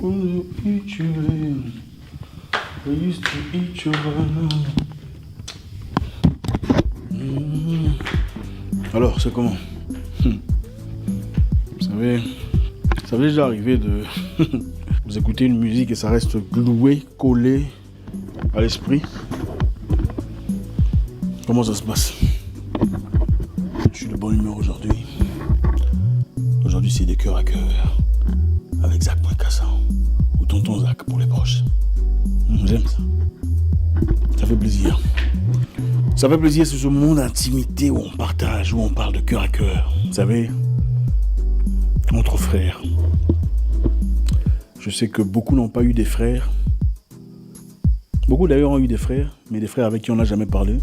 eat you, I used to eat your banana. Alors, c'est comment? Vous savez, ça m'est déjà arrivé de vous écouter une musique et ça reste gloué, collé à l'esprit. Comment ça se passe? Je suis de bonne humeur aujourd'hui. Aujourd'hui, c'est des cœurs à cœur. Avec Zach Cassan. Ou tonton Zach pour les proches. J'aime ça. Ça fait plaisir. Ça fait plaisir, c'est ce moment d'intimité où on partage, où on parle de cœur à cœur. Vous savez, entre frères. Je sais que beaucoup n'ont pas eu des frères. Beaucoup d'ailleurs ont eu des frères, mais des frères avec qui on n'a jamais parlé.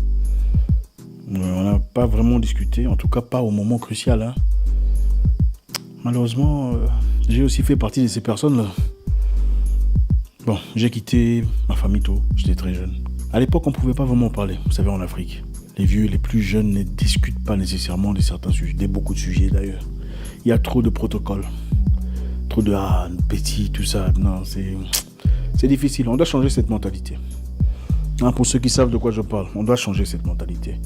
On n'a pas vraiment discuté, en tout cas pas au moment crucial. Hein. Malheureusement, j'ai aussi fait partie de ces personnes-là. Bon, j'ai quitté ma famille tôt, j'étais très jeune. À l'époque, on ne pouvait pas vraiment parler, vous savez, en Afrique. Les vieux et les plus jeunes ne discutent pas nécessairement de certains sujets, de beaucoup de sujets d'ailleurs. Il y a trop de protocoles, trop de petit, tout ça. Non, c'est difficile, on doit changer cette mentalité. Hein, pour ceux qui savent de quoi je parle, on doit changer cette mentalité.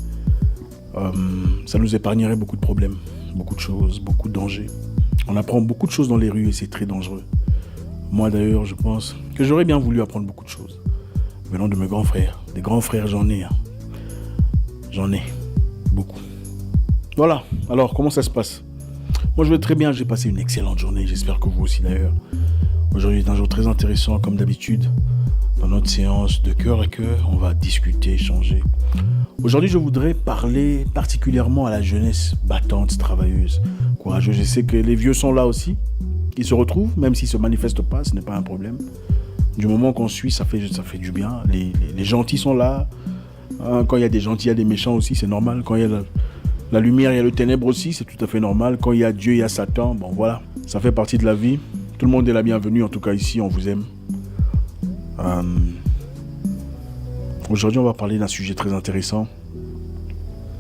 Ça nous épargnerait beaucoup de problèmes, beaucoup de choses, beaucoup de dangers. On apprend beaucoup de choses dans les rues et c'est très dangereux. Moi d'ailleurs, je pense que j'aurais bien voulu apprendre beaucoup de choses. Venant de mes grands frères. Des grands frères, j'en ai. Hein. J'en ai. Beaucoup. Voilà. Alors, comment ça se passe? Moi, je vais très bien. J'ai passé une excellente journée. J'espère que vous aussi d'ailleurs. Aujourd'hui est un jour très intéressant, comme d'habitude. Dans notre séance de cœur à cœur, on va discuter, échanger. Aujourd'hui, je voudrais parler particulièrement à la jeunesse battante, travailleuse, courageuse. Je sais que les vieux sont là aussi. Ils se retrouvent, même s'ils ne se manifestent pas, ce n'est pas un problème. Du moment qu'on suit, ça fait du bien. Les gentils sont là. Quand il y a des gentils, il y a des méchants aussi, c'est normal. Quand il y a la lumière, il y a le ténèbre aussi, c'est tout à fait normal. Quand il y a Dieu, il y a Satan. Bon, voilà, ça fait partie de la vie. Tout le monde est la bienvenue, en tout cas ici, on vous aime. Aujourd'hui, on va parler d'un sujet très intéressant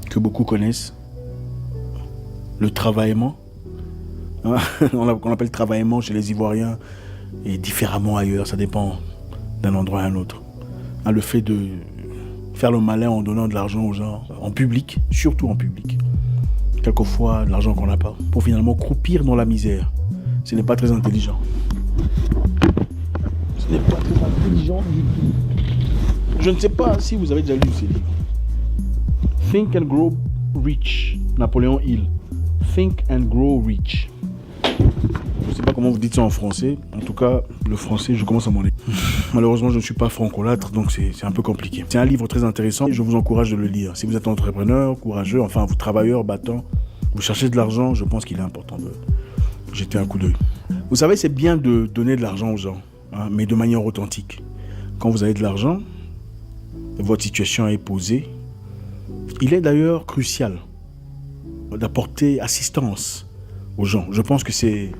que beaucoup connaissent. Le travaillement. On appelle travaillement chez les Ivoiriens et différemment ailleurs, ça dépend d'un endroit à un autre. Le fait de faire le malin en donnant de l'argent aux gens, en public, surtout en public. Quelquefois, de l'argent qu'on n'a pas, pour finalement croupir dans la misère. Ce n'est pas très intelligent. Ce n'est pas très intelligent du tout. Je ne sais pas si vous avez déjà lu ces livres. Think and Grow Rich, Napoléon Hill. Think and Grow Rich. Je ne sais pas comment vous dites ça en français. En tout cas, le français, je commence à m'en aller. Malheureusement, je ne suis pas francolâtre, donc c'est un peu compliqué. C'est un livre très intéressant et je vous encourage de le lire. Si vous êtes entrepreneur, courageux, enfin, vous travailleur, battant, vous cherchez de l'argent, je pense qu'il est important de jeter un coup d'œil. Vous savez, c'est bien de donner de l'argent aux gens, hein, mais de manière authentique. Quand vous avez de l'argent, votre situation est posée. Il est d'ailleurs crucial d'apporter assistance aux gens. Je pense que c'est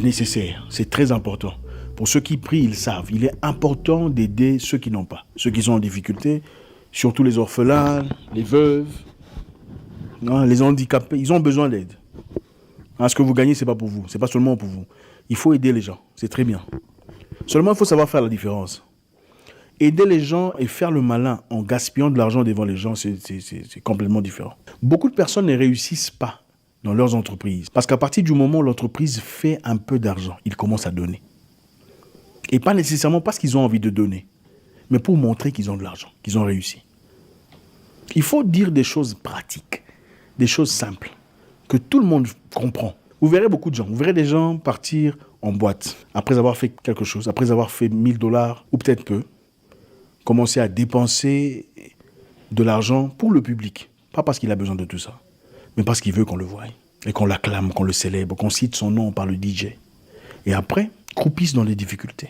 nécessaire, c'est très important. Pour ceux qui prient, ils savent. Il est important d'aider ceux qui n'ont pas, ceux qui sont en difficulté, surtout les orphelins, les veuves, hein, les handicapés. Ils ont besoin d'aide. Hein, ce que vous gagnez, c'est pas pour vous, c'est pas seulement pour vous. Il faut aider les gens, c'est très bien. Seulement, il faut savoir faire la différence. Aider les gens et faire le malin en gaspillant de l'argent devant les gens, c'est complètement différent. Beaucoup de personnes ne réussissent pas dans leurs entreprises. Parce qu'à partir du moment où l'entreprise fait un peu d'argent, ils commencent à donner. Et pas nécessairement parce qu'ils ont envie de donner, mais pour montrer qu'ils ont de l'argent, qu'ils ont réussi. Il faut dire des choses pratiques, des choses simples, que tout le monde comprend. Vous verrez beaucoup de gens, vous verrez des gens partir en boîte, après avoir fait quelque chose, après avoir fait $1000, ou peut-être peu, commencer à dépenser de l'argent pour le public. Pas parce qu'il a besoin de tout ça, mais parce qu'il veut qu'on le voie, et qu'on l'acclame, qu'on le célèbre, qu'on cite son nom par le DJ. Et après, croupissent dans les difficultés.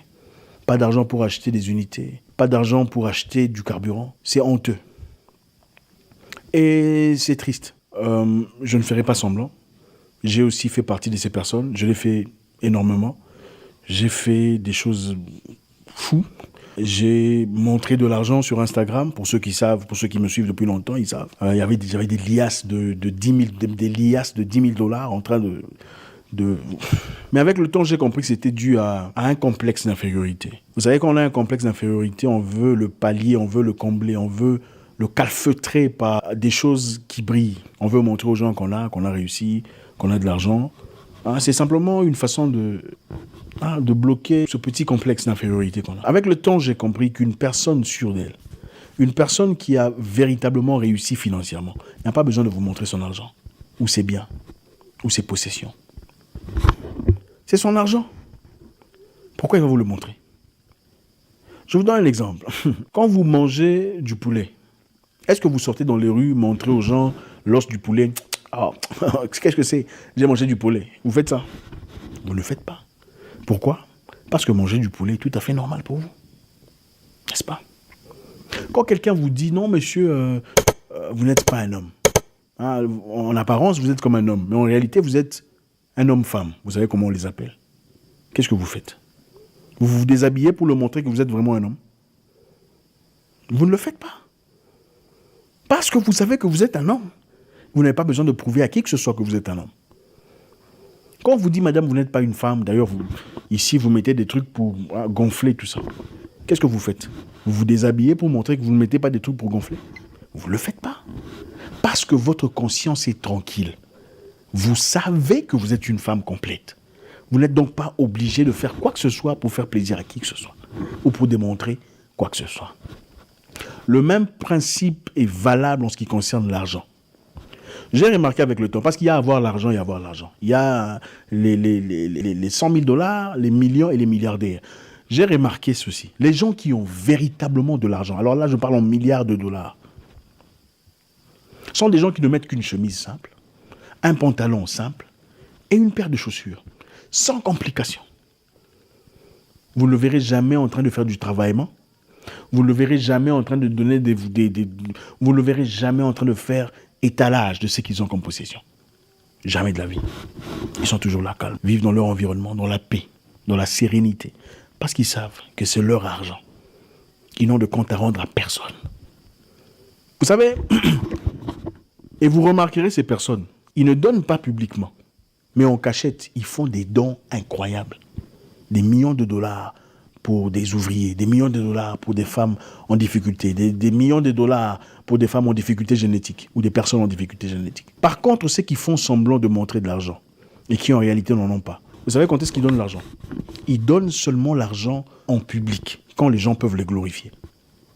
Pas d'argent pour acheter des unités, pas d'argent pour acheter du carburant. C'est honteux. Et c'est triste. Je ne ferai pas semblant. J'ai aussi fait partie de ces personnes. Je l'ai fait énormément. J'ai fait des choses fous. J'ai montré de l'argent sur Instagram. Pour ceux qui savent, pour ceux qui me suivent depuis longtemps, ils savent. J'avais des liasses de $10 000 en train Mais avec le temps, j'ai compris que c'était dû à un complexe d'infériorité. Vous savez, quand on a un complexe d'infériorité, on veut le pallier, on veut le combler, on veut le calfeutrer par des choses qui brillent. On veut montrer aux gens qu'on a réussi, qu'on a de l'argent. C'est simplement une façon de bloquer ce petit complexe d'infériorité qu'on a. Avec le temps, j'ai compris qu'une personne sûre d'elle, une personne qui a véritablement réussi financièrement, n'a pas besoin de vous montrer son argent, ou ses biens, ou ses possessions. C'est son argent. Pourquoi il va vous le montrer? Je vous donne un exemple. Quand vous mangez du poulet, est-ce que vous sortez dans les rues, montrer aux gens l'os du poulet? Qu'est-ce que c'est? J'ai mangé du poulet. Vous faites ça? Vous ne le faites pas. Pourquoi? Parce que manger du poulet est tout à fait normal pour vous. N'est-ce pas? Quand quelqu'un vous dit, non monsieur, vous n'êtes pas un homme. En apparence, vous êtes comme un homme. Mais en réalité, vous êtes un homme-femme. Vous savez comment on les appelle? Qu'est-ce que vous faites? Vous vous déshabillez pour le montrer que vous êtes vraiment un homme? Vous ne le faites pas. Parce que vous savez que vous êtes un homme. Vous n'avez pas besoin de prouver à qui que ce soit que vous êtes un homme. Quand on vous dit, madame, vous n'êtes pas une femme, d'ailleurs, ici, vous mettez des trucs pour gonfler tout ça. Qu'est-ce que vous faites? Vous vous déshabillez pour montrer que vous ne mettez pas des trucs pour gonfler? Vous ne le faites pas. Parce que votre conscience est tranquille. Vous savez que vous êtes une femme complète. Vous n'êtes donc pas obligé de faire quoi que ce soit pour faire plaisir à qui que ce soit. Ou pour démontrer quoi que ce soit. Le même principe est valable en ce qui concerne l'argent. J'ai remarqué avec le temps, parce qu'il y a avoir l'argent et avoir l'argent. Il y a les 100 000 $, les millions et les milliardaires. J'ai remarqué ceci. Les gens qui ont véritablement de l'argent, alors là je parle en milliards de dollars, sont des gens qui ne mettent qu'une chemise simple, un pantalon simple et une paire de chaussures, sans complication. Vous ne le verrez jamais en train de faire du travaillement. Vous ne le verrez jamais en train de donner vous ne le verrez jamais en train de faire étalage de ce qu'ils ont comme possession. Jamais de la vie. Ils sont toujours là, calmes, vivent dans leur environnement, dans la paix, dans la sérénité, parce qu'ils savent que c'est leur argent. Ils n'ont de compte à rendre à personne. Vous savez, et vous remarquerez ces personnes, ils ne donnent pas publiquement, mais en cachette, ils font des dons incroyables. Des millions de dollars pour des ouvriers, des millions de dollars pour des femmes en difficulté, des millions de dollars pour des femmes en difficulté génétique ou des personnes en difficulté génétique. Par contre, ceux qui font semblant de montrer de l'argent et qui en réalité n'en ont pas, vous savez quand est-ce qu'ils donnent l'argent? Ils donnent seulement l'argent en public, quand les gens peuvent les glorifier.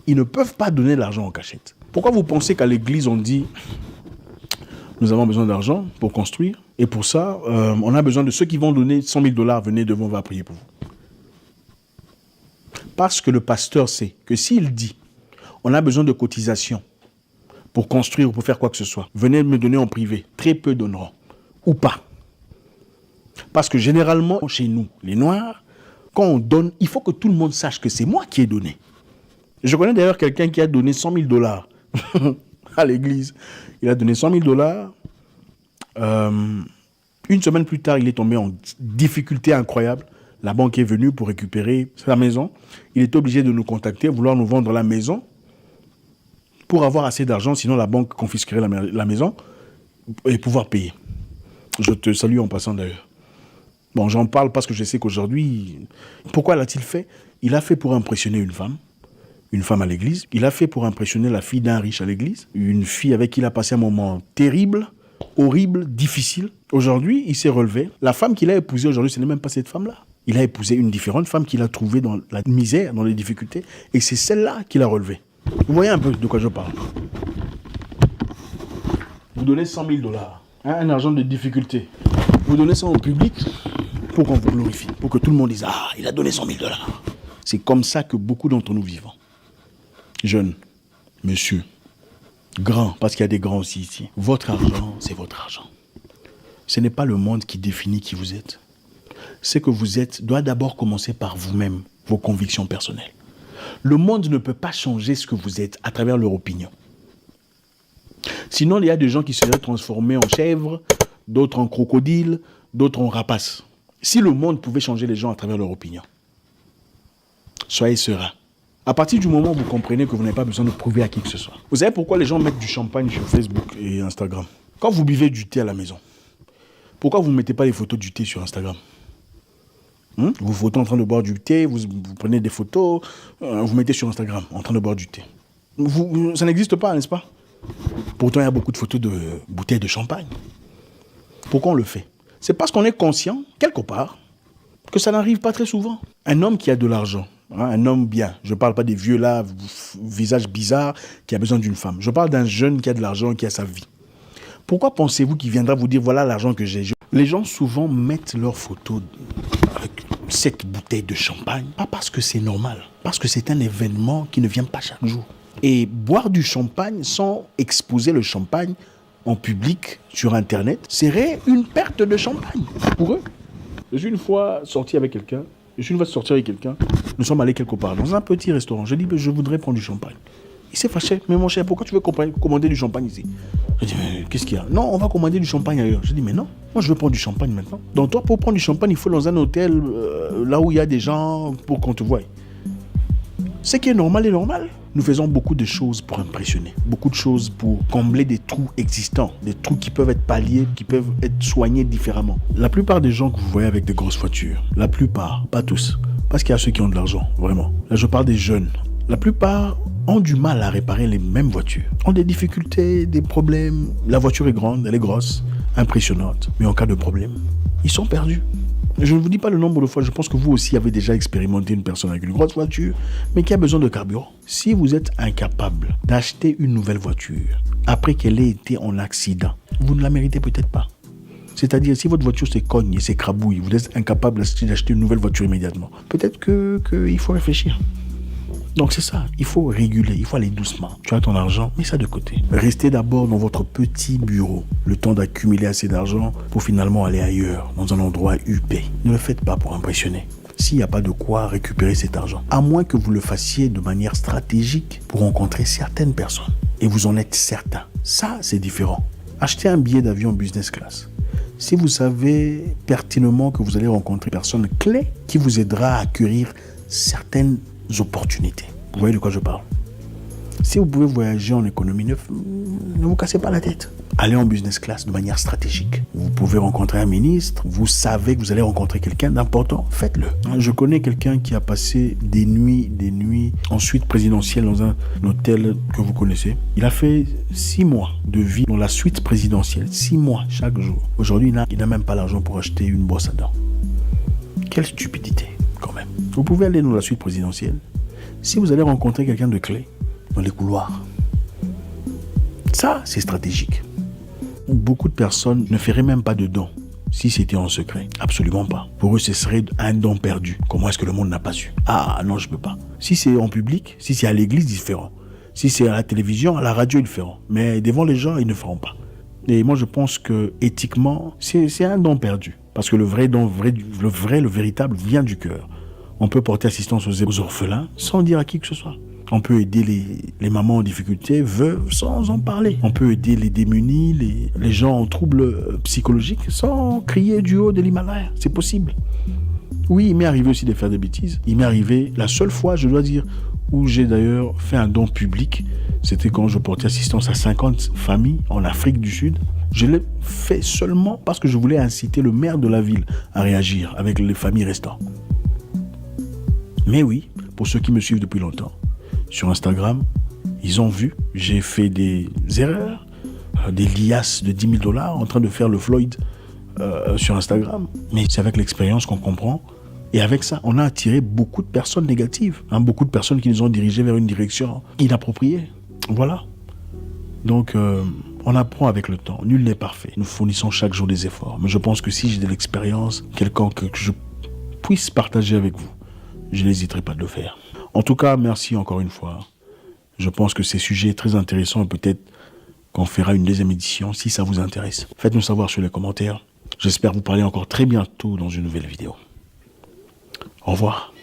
Ils ne peuvent pas donner l'argent en cachette. Pourquoi vous pensez qu'à l'église on dit « Nous avons besoin d'argent pour construire et pour ça, on a besoin de ceux qui vont donner 100 000 $, venez devant, on va prier pour vous. » Parce que le pasteur sait que s'il dit « On a besoin de cotisations pour construire ou pour faire quoi que ce soit, venez me donner en privé », très peu donneront, ou pas. Parce que généralement, chez nous, les Noirs, quand on donne, il faut que tout le monde sache que c'est moi qui ai donné. Je connais d'ailleurs quelqu'un qui a donné 100 000 $ à l'église. Il a donné 100 000 $. Une semaine plus tard, il est tombé en difficulté incroyable. La banque est venue pour récupérer sa maison. Il était obligé de nous contacter, vouloir nous vendre la maison pour avoir assez d'argent, sinon la banque confisquerait la maison et pouvoir payer. Je te salue en passant d'ailleurs. Bon, j'en parle parce que je sais qu'aujourd'hui, pourquoi l'a-t-il fait? Il a fait pour impressionner une femme à l'église. Il a fait pour impressionner la fille d'un riche à l'église, une fille avec qui il a passé un moment terrible, horrible, difficile. Aujourd'hui, il s'est relevé. La femme qu'il a épousée aujourd'hui, ce n'est même pas cette femme-là. Il a épousé une différente femme qu'il a trouvée dans la misère, dans les difficultés, et c'est celle-là qu'il a relevée. Vous voyez un peu de quoi je parle. Vous donnez 100 000 $, un argent de difficulté. Vous donnez ça au public pour qu'on vous glorifie, pour que tout le monde dise « Ah, il a donné 100 000 $. C'est comme ça que beaucoup d'entre nous vivons. Jeunes, monsieur, grands, parce qu'il y a des grands aussi ici. Votre argent, c'est votre argent. Ce n'est pas le monde qui définit qui vous êtes. Ce que vous êtes doit d'abord commencer par vous-même, vos convictions personnelles. Le monde ne peut pas changer ce que vous êtes à travers leur opinion. Sinon, il y a des gens qui seraient transformés en chèvres, d'autres en crocodiles, d'autres en rapaces. Si le monde pouvait changer les gens à travers leur opinion, soyez serein. À partir du moment où vous comprenez que vous n'avez pas besoin de prouver à qui que ce soit. Vous savez pourquoi les gens mettent du champagne sur Facebook et Instagram? Quand vous buvez du thé à la maison, Pourquoi vous ne mettez pas les photos du thé sur Instagram? Vous photos en train de boire du thé, vous prenez des photos, vous mettez sur Instagram en train de boire du thé. Ça n'existe pas, n'est-ce pas? Pourtant, il y a beaucoup de photos de bouteilles de champagne. Pourquoi on le fait? C'est parce qu'on est conscient, quelque part, que ça n'arrive pas très souvent. Un homme qui a de l'argent, un homme bien, je ne parle pas des vieux là, visage bizarre, qui a besoin d'une femme. Je parle d'un jeune qui a de l'argent, qui a sa vie. Pourquoi pensez-vous qu'il viendra vous dire, voilà l'argent que j'ai? Les gens souvent mettent leurs photos avec cette bouteille de champagne, pas parce que c'est normal, parce que c'est un événement qui ne vient pas chaque jour. Et boire du champagne sans exposer le champagne en public sur Internet serait une perte de champagne pour eux. Je suis une fois sorti avec quelqu'un, nous sommes allés quelque part dans un petit restaurant. Je dis, je voudrais prendre du champagne. Il s'est fâché. Mais mon cher, pourquoi tu veux commander du champagne ici? Je dis, mais qu'est-ce qu'il y a? Non, on va commander du champagne ailleurs. Je dis, mais non, moi je veux prendre du champagne maintenant. Donc toi, pour prendre du champagne, il faut dans un hôtel, là où il y a des gens pour qu'on te voie. Ce qui est normal est normal. Nous faisons beaucoup de choses pour impressionner. Beaucoup de choses pour combler des trous existants. Des trous qui peuvent être palliés, qui peuvent être soignés différemment. La plupart des gens que vous voyez avec des grosses voitures, la plupart, pas tous, parce qu'il y a ceux qui ont de l'argent, vraiment. Là, je parle des jeunes. La plupart ont du mal à réparer les mêmes voitures. Ont des difficultés, des problèmes. La voiture est grande, elle est grosse, impressionnante. Mais en cas de problème, ils sont perdus. Je ne vous dis pas le nombre de fois, je pense que vous aussi avez déjà expérimenté une personne avec une grosse voiture, mais qui a besoin de carburant. Si vous êtes incapable d'acheter une nouvelle voiture après qu'elle ait été en accident, vous ne la méritez peut-être pas. C'est-à-dire, si votre voiture se cogne et s'écrabouille, vous êtes incapable d'acheter une nouvelle voiture immédiatement. Peut-être qu'il faut réfléchir. Donc c'est ça, il faut réguler, il faut aller doucement. Tu as ton argent, mets ça de côté. Restez d'abord dans votre petit bureau, le temps d'accumuler assez d'argent pour finalement aller ailleurs, dans un endroit huppé. Ne le faites pas pour impressionner. S'il n'y a pas de quoi récupérer cet argent, à moins que vous le fassiez de manière stratégique pour rencontrer certaines personnes, et vous en êtes certain. Ça, c'est différent. Achetez un billet d'avion business class. Si vous savez pertinemment que vous allez rencontrer une personne clé qui vous aidera à acquérir certaines opportunités. Vous voyez de quoi je parle? Si vous pouvez voyager en économie, ne vous cassez pas la tête. Allez en business class de manière stratégique. Vous pouvez rencontrer un ministre, vous savez que vous allez rencontrer quelqu'un d'important, faites-le. Je connais quelqu'un qui a passé des nuits en suite présidentielle dans un hôtel que vous connaissez. Il a fait 6 mois de vie dans la suite présidentielle, 6 mois chaque jour. Aujourd'hui, il n'a même pas l'argent pour acheter une brosse à dents. Quelle stupidité, quand même. Vous pouvez aller dans la suite présidentielle. Si vous allez rencontrer quelqu'un de clé dans les couloirs, ça, c'est stratégique. Beaucoup de personnes ne feraient même pas de dons si c'était en secret. Absolument pas. Pour eux, ce serait un don perdu. Comment est-ce que le monde n'a pas su? Ah non, je peux pas. Si c'est en public, si c'est à l'église, ils feront. Si c'est à la télévision, à la radio, ils le feront. Mais devant les gens, ils ne feront pas. Et moi, je pense que éthiquement, c'est un don perdu. Parce que le vrai don, le véritable vient du cœur. On peut porter assistance aux orphelins sans dire à qui que ce soit. On peut aider les mamans en difficulté, veuves, sans en parler. On peut aider les démunis, les gens en troubles psychologiques, sans crier du haut de l'Himalaya. C'est possible. Oui, il m'est arrivé aussi de faire des bêtises. Il m'est arrivé, la seule fois, je dois dire, où j'ai d'ailleurs fait un don public, c'était quand je portais assistance à 50 familles en Afrique du Sud. Je l'ai fait seulement parce que je voulais inciter le maire de la ville à réagir avec les familles restantes. Mais oui, pour ceux qui me suivent depuis longtemps, sur Instagram, ils ont vu, j'ai fait des erreurs, des liasses de 10 000 $ en train de faire le Floyd sur Instagram. Mais c'est avec l'expérience qu'on comprend. Et avec ça, on a attiré beaucoup de personnes négatives. Beaucoup de personnes qui nous ont dirigés vers une direction inappropriée. Voilà. Donc, on apprend avec le temps. Nul n'est parfait. Nous fournissons chaque jour des efforts. Mais je pense que si j'ai de l'expérience, quelqu'un que je puisse partager avec vous, je n'hésiterai pas de le faire. En tout cas, merci encore une fois. Je pense que ces sujets très intéressants et peut-être qu'on fera une deuxième édition si ça vous intéresse. Faites-nous savoir sur les commentaires. J'espère vous parler encore très bientôt dans une nouvelle vidéo. Au revoir.